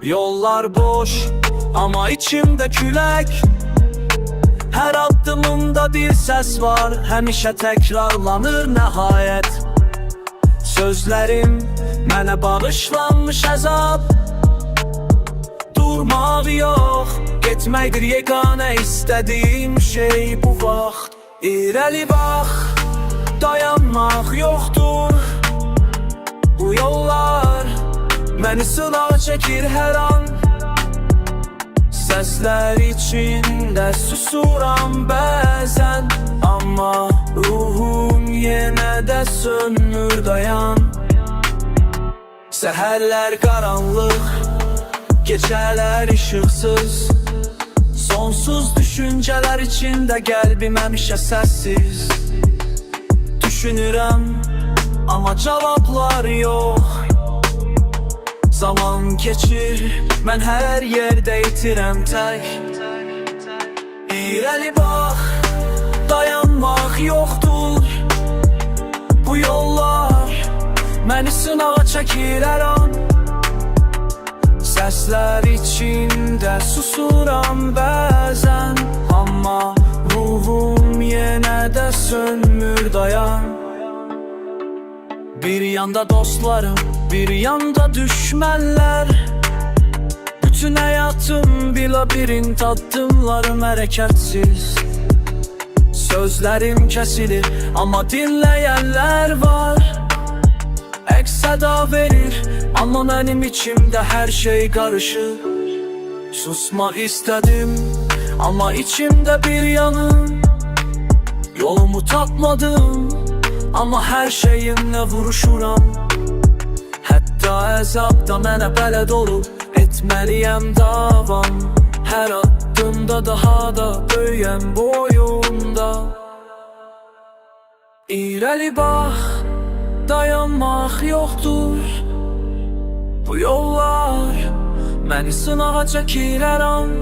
Yollar boş ama içimde külek. Her addımımda bir ses var, həmişə təkrarlanır nəhayət. Sözlərim mənə bağışlanmış əzab. Durmaq yox, getməkdir yeganə istədiyim şey bu vaxt. İrəli bax, dayanmaq yoxdur. Bu yollar məni sınağa çəkir hər an. Səslər içində susuram bəzən, amma ruhum yenə də sönmür dayan. Səhərlər qaranlıq, gecələr işıqsız, sonsuz düşüncələr içində qəlbim həmişə səssiz. Düşünürəm, amma cavablar yox. Zaman keçir, mən hər yerdə itirəm tək. İrəli bax, dayanmaq yoxdur. Bu yollar məni sınağa çəkir hər an. Səslər içində susuram bəzən, amma ruhum yenə də sönmür dayan. Bir yanda dostlarım, bir yanda düşmənlər. Bütün həyatım bir labirint, addımlarım hərəkətsiz. Sözlərim kəsilir, amma dinləyənlər var. Əks-səda verir, amma mənim içimdə hər şey qarışır. Susmaq istədim, amma içimdə bir yanım. Yolumu tapmadım, amma hər şeyimlə vuruşuram. Hətta əzabda mənə bələd olub, etməliyəm davam. Hər addımda daha da böyüyəm boyumda. İrəli bax, dayanmaq yoxdur. Bu yollar məni sınağa çəkir hər an.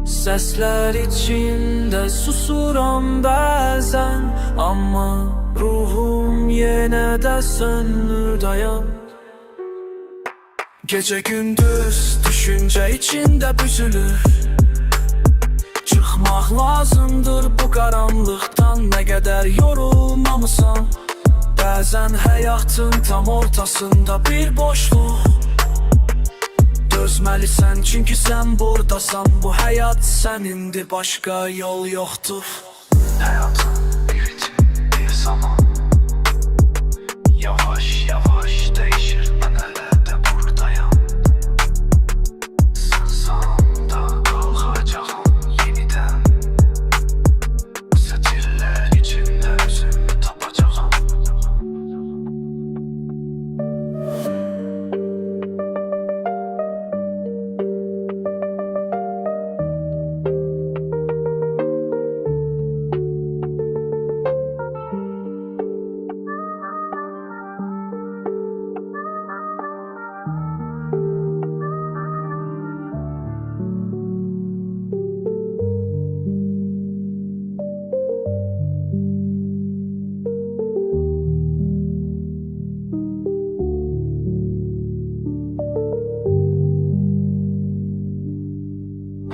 Səslər içində susuram bəzən, amma ruhum yenə də sönmür dayan. Gecə gündüz düşüncə içində büzülür. Çıxmaq lazımdır bu qaranlıqdan, nə qədər yorulmamısan. Bəzən həyatın tam ortasında bir boşluq. Dözməlisən çünki sən buradasan. Bu həyat sənindir, başqa yol yoxdur. Hayatın bir ritim, bir zaman. Yavaş yavaş